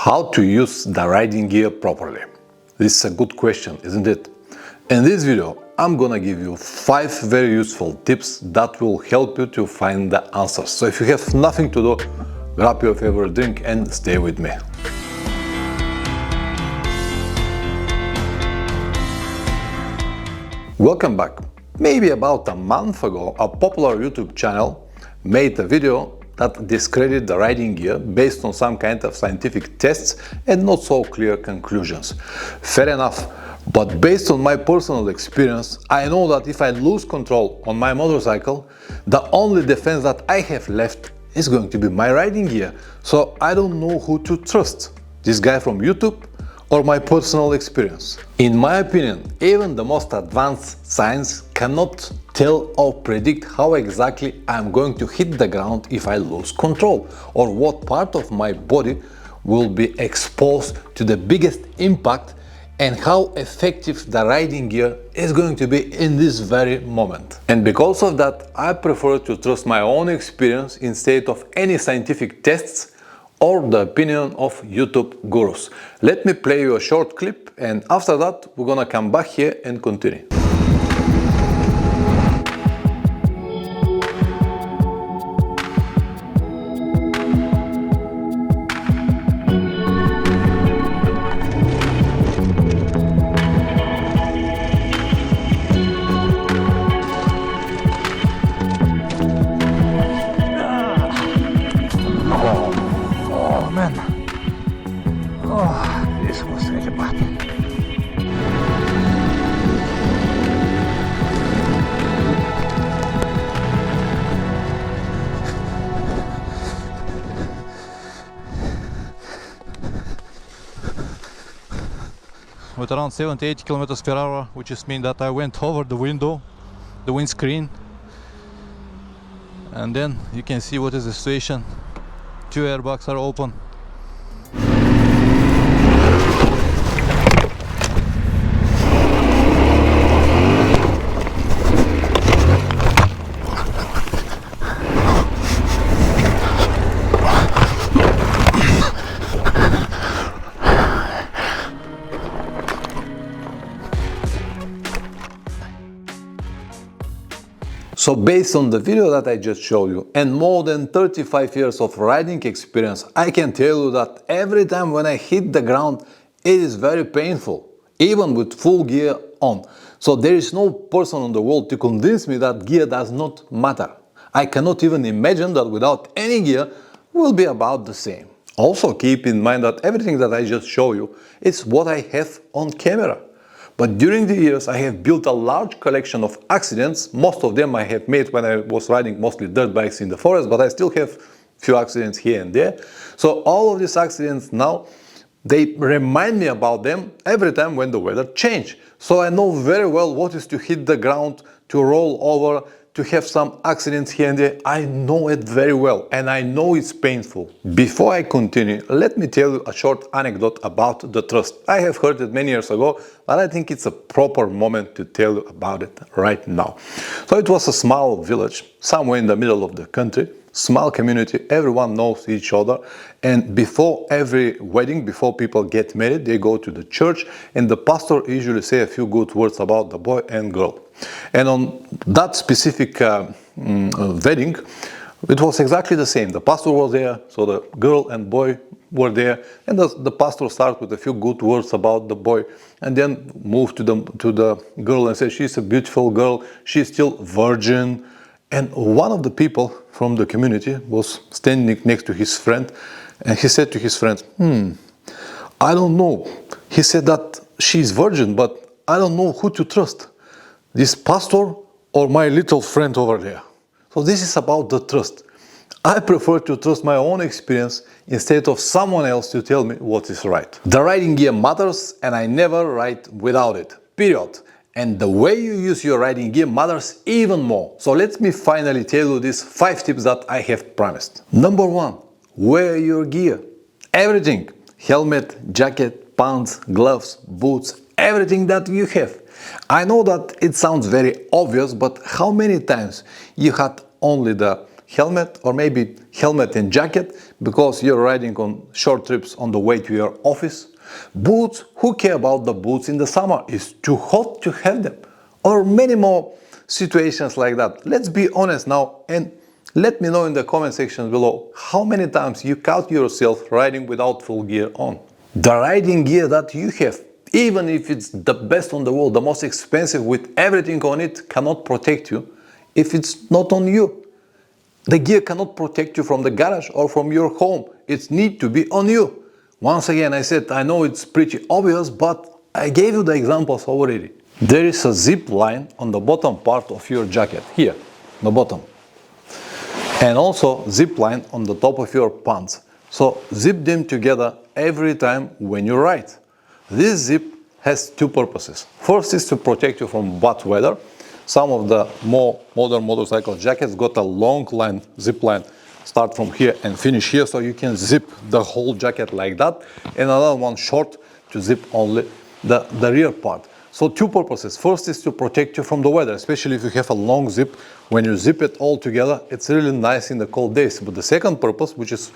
How to use the riding gear properly? This is a good question, isn't it? In this video, I'm gonna give you 5 very useful tips that will help you to find the answers. So if you have nothing to do, grab your favorite drink and stay with me. Welcome back. Maybe about a month ago, a popular YouTube channel made a video that discredited the riding gear based on some kind of scientific tests and not so clear conclusions. Fair enough, but based on my personal experience, I know that if I lose control on my motorcycle, the only defense that I have left is going to be my riding gear. So I don't know who to trust, this guy from YouTube or my personal experience. In my opinion, even the most advanced science cannot tell or predict how exactly I'm going to hit the ground if I lose control, or what part of my body will be exposed to the biggest impact and how effective the riding gear is going to be in this very moment. And because of that, I prefer to trust my own experience instead of any scientific tests or the opinion of YouTube gurus. Let me play you a short clip, and after that we're gonna come back here and continue. This was really bad. With around 70-80 kilometers per hour, which just means that I went over the window, the windscreen, and then you can see what is the situation. 2 airbags are open. So based on the video that I just showed you and more than 35 years of riding experience, I can tell you that every time when I hit the ground, it is very painful, even with full gear on. So there is no person in the world to convince me that gear does not matter. I cannot even imagine that without any gear will be about the same. Also keep in mind that everything that I just showed you is what I have on camera. But during the years, I have built a large collection of accidents. Most of them I have made when I was riding mostly dirt bikes in the forest, but I still have few accidents here and there. So all of these accidents now, they remind me about them every time when the weather changes. So I know very well what is to hit the ground, to roll over, to have some accidents here and there. I know it very well, and I know it's painful. Before I continue, let me tell you a short anecdote about the trust. I have heard it many years ago, but I think it's a proper moment to tell you about it right now. So it was a small village, somewhere in the middle of the country, small community, everyone knows each other, and before every wedding, before people get married, they go to the church, and the pastor usually say a few good words about the boy and girl. And on that specific wedding, it was exactly the same. The pastor was there, so the girl and boy were there, and the pastor started with a few good words about the boy, and then moved to the girl and said, she's a beautiful girl, she's still virgin. And one of the people from the community was standing next to his friend, and he said to his friend, I don't know. He said that she's virgin, but I don't know who to trust, this pastor or my little friend over there. So this is about the trust. I prefer to trust my own experience instead of someone else to tell me what is right. The riding gear matters, and I never ride without it, period. And the way you use your riding gear matters even more. So let me finally tell you these 5 tips that I have promised. Number 1, wear your gear. Everything. Helmet, jacket, pants, gloves, boots, everything that you have. I know that it sounds very obvious, but how many times you had only the helmet, or maybe helmet and jacket because you're riding on short trips on the way to your office. Boots, who care about the boots in the summer? It's too hot to have them. Or many more situations like that. Let's be honest now and let me know in the comment section below how many times you caught yourself riding without full gear on. The riding gear that you have, even if it's the best on the world, the most expensive with everything on it, cannot protect you if it's not on you. The gear cannot protect you from the garage or from your home. It needs to be on you. Once again, I said, I know it's pretty obvious, but I gave you the examples already. There is a zip line on the bottom part of your jacket, here, the bottom. And also zip line on the top of your pants. So zip them together every time when you ride. This zip has two purposes. First is to protect you from bad weather. Some of the more modern motorcycle jackets got a long line, zip line, start from here and finish here, so you can zip the whole jacket like that, and another one short to zip only the rear part. So two purposes. First is to protect you from the weather, especially if you have a long zip. When you zip it all together, it's really nice in the cold days. But the second purpose, which is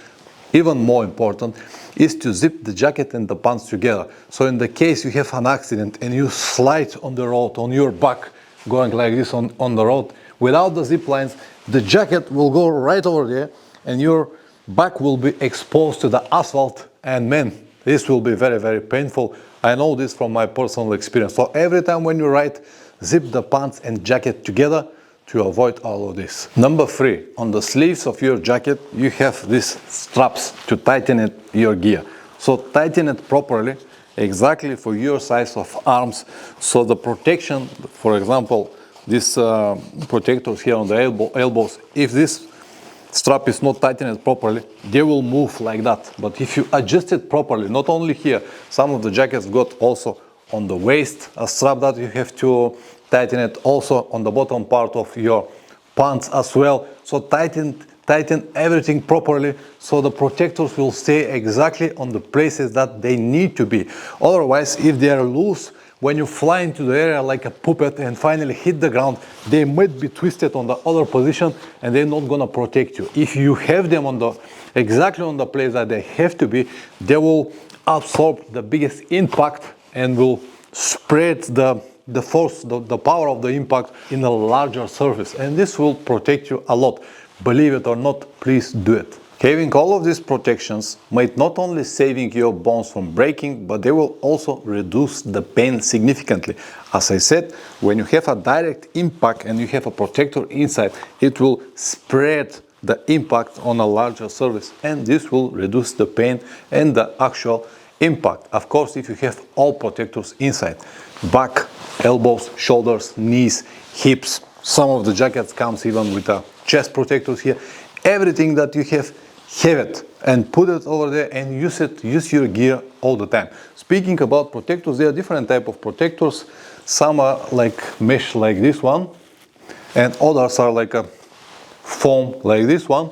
even more important, is to zip the jacket and the pants together. So in the case you have an accident and you slide on the road, on your back, going like this on the road, without the zip lines, the jacket will go right over there and your back will be exposed to the asphalt, and man, this will be very, very painful. I know this from my personal experience. So every time when you ride, zip the pants and jacket together to avoid all of this. Number 3, on the sleeves of your jacket, you have these straps to tighten your gear. So tighten it properly, exactly for your size of arms. So the protection, for example, these protectors here on the elbows, if this strap is not tightened properly, they will move like that. But if you adjust it properly, not only here, some of the jackets got also on the waist a strap that you have to tighten it, also on the bottom part of your pants as well. So tighten everything properly so the protectors will stay exactly on the places that they need to be. Otherwise, if they are loose, when you fly into the area like a puppet and finally hit the ground, they might be twisted on the other position and they're not gonna protect you. If you have them on exactly on the place that they have to be, they will absorb the biggest impact and will spread the force, the power of the impact in a larger surface. And this will protect you a lot. Believe it or not, please do it. Having all of these protections might not only saving your bones from breaking, but they will also reduce the pain significantly. As I said, when you have a direct impact and you have a protector inside, it will spread the impact on a larger surface, and this will reduce the pain and the actual impact. Of course, if you have all protectors inside, back, elbows, shoulders, knees, hips, some of the jackets comes even with a chest protectors here. Everything that you have it and put it over there and use your gear all the time. Speaking about protectors, there are different type of protectors. Some are like mesh like this one, and others are like a foam like this one.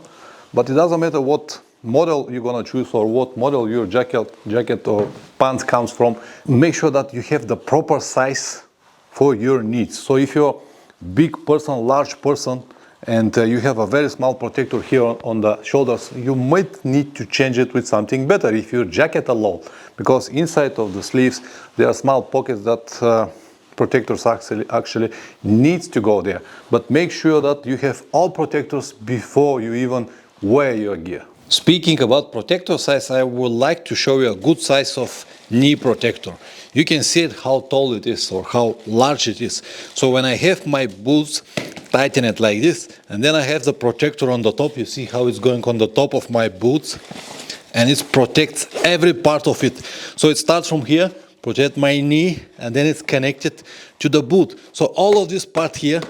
But it doesn't matter what model you're gonna choose or what model your jacket or pants comes from. Make sure that you have the proper size for your needs. So if you're big person, large person, and you have a very small protector here on the shoulders, you might need to change it with something better if your jacket alone, because inside of the sleeves there are small pockets that protectors actually needs to go there. But make sure that you have all protectors before you even wear your gear. Speaking about protector size, I would like to show you a good size of knee protector. You can see it how tall it is or how large it is. So when I have my boots, tighten it like this, and then I have the protector on the top. You see how it's going on the top of my boots, and it protects every part of it. So it starts from here, protect my knee, and then it's connected to the boot. So all of this part here,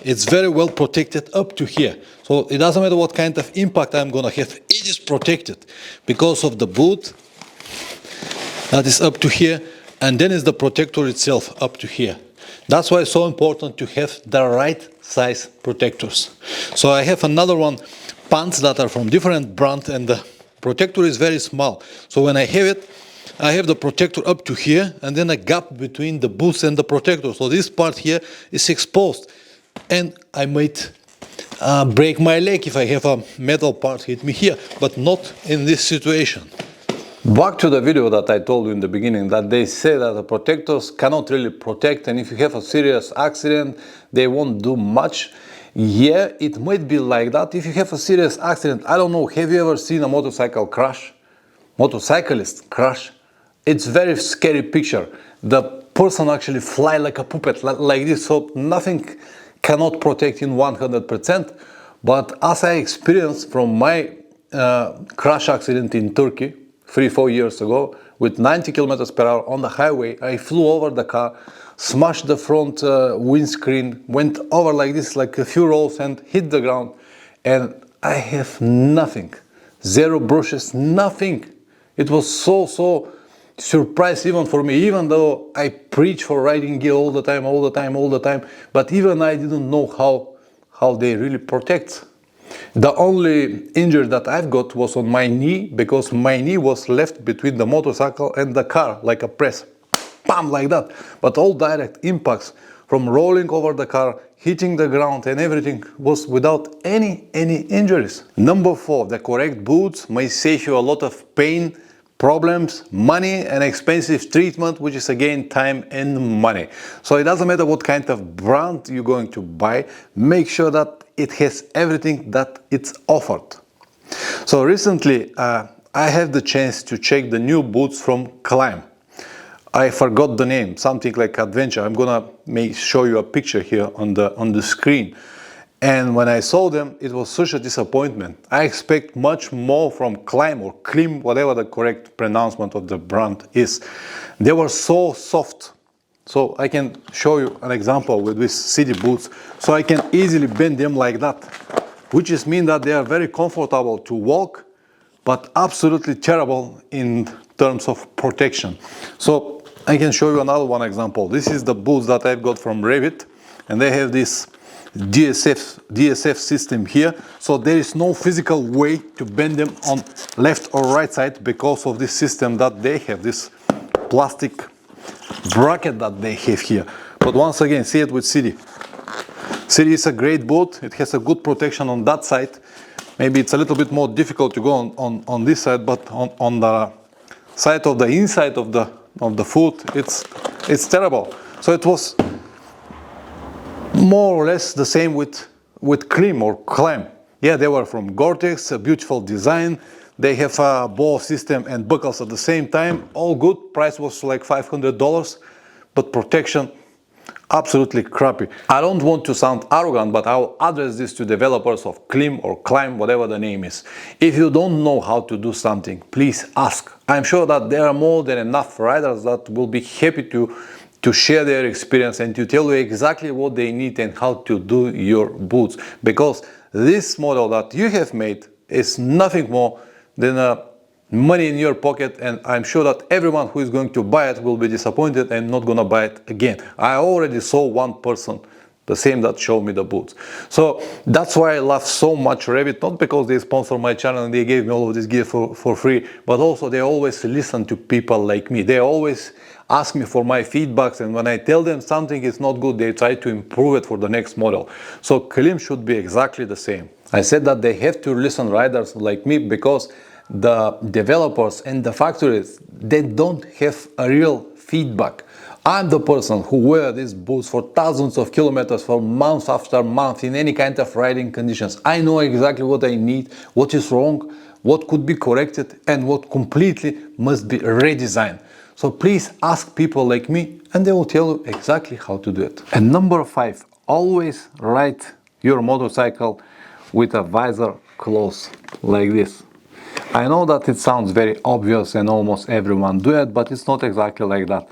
it's very well protected up to here. So it doesn't matter what kind of impact I'm gonna have, it is protected because of the boot that is up to here, and then is the protector itself up to here. That's why it's so important to have the right size protectors. So I have another one, pants that are from different brand, and the protector is very small. So when I have it, I have the protector up to here, and then a gap between the boots and the protector. So this part here is exposed, and I might break my leg if I have a metal part hit me here, but not in this situation. Back to the video that I told you in the beginning, that they say that the protectors cannot really protect, and if you have a serious accident, they won't do much. Yeah, it might be like that. If you have a serious accident, I don't know, have you ever seen a motorcycle crash? Motorcyclist crash? It's very scary picture. The person actually fly like a puppet, like this, so nothing cannot protect in 100%. But as I experienced from my crash accident in Turkey 3-4 years ago, with 90 kilometers per hour on the highway, I flew over the car, smashed the front windscreen, went over like this, like a few rolls, and hit the ground. And I have nothing, 0 brushes, nothing. It was so surprise even for me, even though I preach for riding gear all the time, but even I didn't know how they really protect. The only injury that I've got was on my knee, because my knee was left between the motorcycle and the car, like a press, bam, like that. But all direct impacts from rolling over the car, hitting the ground, and everything was without any injuries. Number 4, the correct boots may save you a lot of pain, problems, money, and expensive treatment, which is again time and money. So it doesn't matter what kind of brand you're going to buy, make sure that it has everything that it's offered. So recently I had the chance to check the new boots from Klim. I forgot the name, something like Adventure. I'm gonna show you a picture here on the screen. And when I saw them, it was such a disappointment. I expect much more from Klim or Klim, whatever the correct pronouncement of the brand is. They were so soft. So I can show you an example with these city boots. So I can easily bend them like that, which is mean that they are very comfortable to walk, but absolutely terrible in terms of protection. So I can show you another one example. This is the boots that I've got from Revit, and they have this DSF system here, so there is no physical way to bend them on left or right side because of this system that they have, this plastic bracket that they have here. But once again, see it with City. City is a great boot, it has a good protection on that side. Maybe it's a little bit more difficult to go on this side, but on the side of the inside of the foot, it's terrible. So it was more or less the same with Klim or Klim. Yeah, they were from Gore-Tex, a beautiful design. They have a ball system and buckles at the same time. All good. Price was like $500, but protection absolutely crappy. I don't want to sound arrogant, but I'll address this to developers of Klim or Klim, whatever the name is. If you don't know how to do something, please ask. I'm sure that there are more than enough riders that will be happy to share their experience and to tell you exactly what they need and how to do your boots, because this model that you have made is nothing more than money in your pocket, and I'm sure that everyone who is going to buy it will be disappointed and not gonna buy it again. I already saw one person, the same that showed me the boots. So that's why I love so much Revit, not because they sponsor my channel and they gave me all of this gear for free, but also they always listen to people like me. They always ask me for my feedbacks, and when I tell them something is not good, they try to improve it for the next model. So Klim should be exactly the same. I said that they have to listen riders like me because the developers and the factories, they don't have a real feedback. I'm the person who wear these boots for thousands of kilometers for month after month in any kind of riding conditions. I know exactly what I need, what is wrong, what could be corrected, and what completely must be redesigned. So please ask people like me and they will tell you exactly how to do it. And number 5, always ride your motorcycle with a visor closed like this. I know that it sounds very obvious and almost everyone do it, but it's not exactly like that.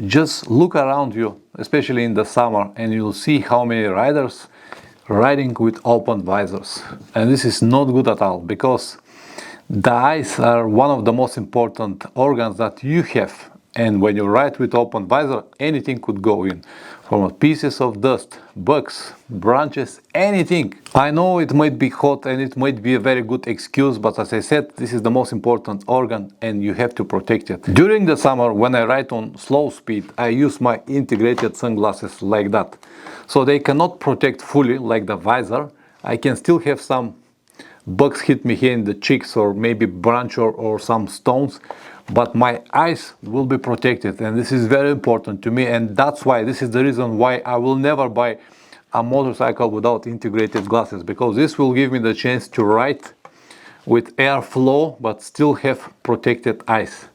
Just look around you, especially in the summer, and you'll see how many riders riding with open visors. And this is not good at all, because the eyes are one of the most important organs that you have. And when you ride with open visor, anything could go in, from pieces of dust, bugs, branches, anything. I know it might be hot and it might be a very good excuse, but as I said, this is the most important organ and you have to protect it. During the summer, when I ride on slow speed, I use my integrated sunglasses like that. So they cannot protect fully like the visor, I can still have some bugs hit me here in the cheeks, or maybe branch or some stones, but my eyes will be protected, and this is very important to me. And that's why, this is the reason why I will never buy a motorcycle without integrated glasses, because this will give me the chance to ride with airflow but still have protected eyes.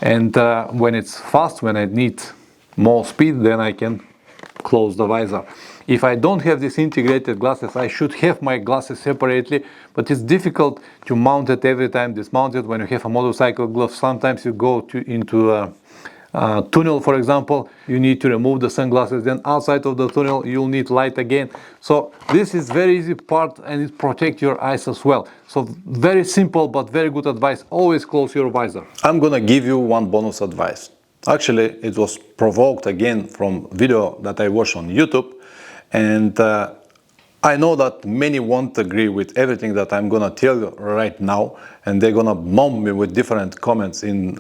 And when it's fast, when I need more speed, then I can close the visor. If I don't have these integrated glasses, I should have my glasses separately, but it's difficult to mount it every time, dismount it when you have a motorcycle glove. Sometimes you go into a tunnel, for example, you need to remove the sunglasses, then outside of the tunnel you'll need light again. So this is very easy part, and it protects your eyes as well. So very simple but very good advice: always close your visor. I'm gonna give you one bonus advice. Actually, it was provoked again from video that I watched on YouTube, and I know that many won't agree with everything that I'm gonna tell you right now, and they're gonna bomb me with different comments in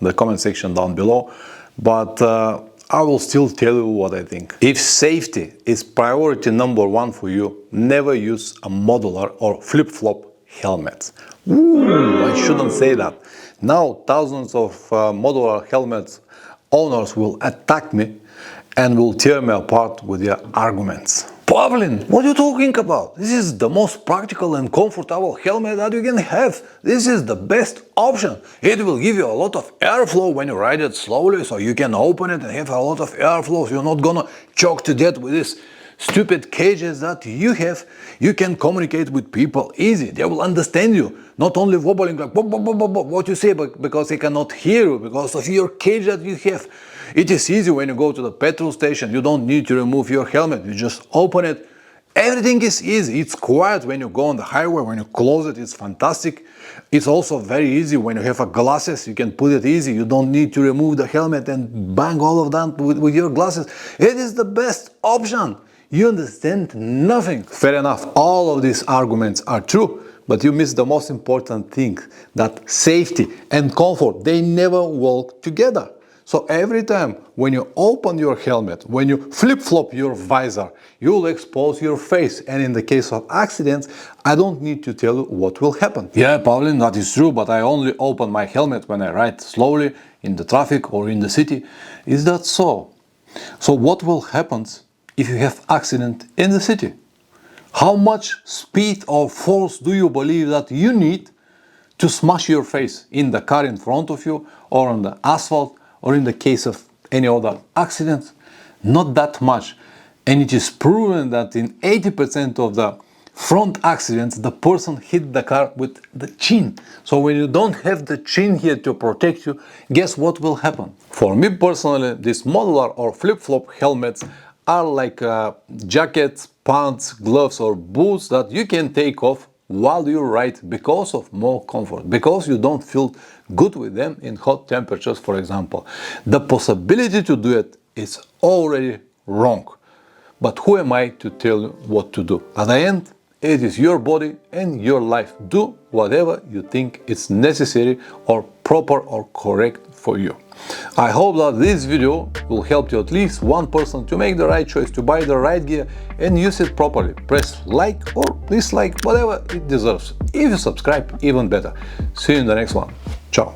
the comment section down below, but I will still tell you what I think. If safety is priority number one for you, never use a modular or flip-flop helmets. Ooh, I shouldn't say that. Now thousands of modular helmets owners will attack me and will tear me apart with their arguments. Pavlin, what are you talking about? This is the most practical and comfortable helmet that you can have. This is the best option. It will give you a lot of airflow when you ride it slowly, so you can open it and have a lot of airflow. So you're not gonna choke to death with these stupid cages that you have. You can communicate with people easy. They will understand you. Not only wobbling like what you say, but because they cannot hear you because of your cage that you have. It is easy when you go to the petrol station. You don't need to remove your helmet. You just open it. Everything is easy. It's quiet when you go on the highway. When you close it, it's fantastic. It's also very easy when you have a glasses. You can put it easy. You don't need to remove the helmet and bang all of that with your glasses. It is the best option. You understand nothing. Fair enough. All of these arguments are true, but you miss the most important thing, that safety and comfort, they never walk together. So every time when you open your helmet, when you flip-flop your visor, you'll expose your face. And in the case of accidents, I don't need to tell you what will happen. Yeah, Pavlin, that is true, but I only open my helmet when I ride slowly in the traffic or in the city. Is that so? So what will happen if you have accident in the city? How much speed or force do you believe that you need to smash your face in the car in front of you, or on the asphalt, or in the case of any other accident? Not that much. And it is proven that in 80% of the front accidents, the person hit the car with the chin. So when you don't have the chin here to protect you, guess what will happen? For me personally, these modular or flip-flop helmets are like jackets, pants, gloves or boots that you can take off while you ride because of more comfort, because you don't feel good with them in hot temperatures, for example. The possibility to do it is already wrong. But who am I to tell you what to do? At the end, it is your body and your life. Do whatever you think is necessary or proper or correct for you. I hope that this video will help you, at least one person, to make the right choice, to buy the right gear and use it properly. Press like or dislike, whatever it deserves. If you subscribe, even better. See you in the next one. Ciao.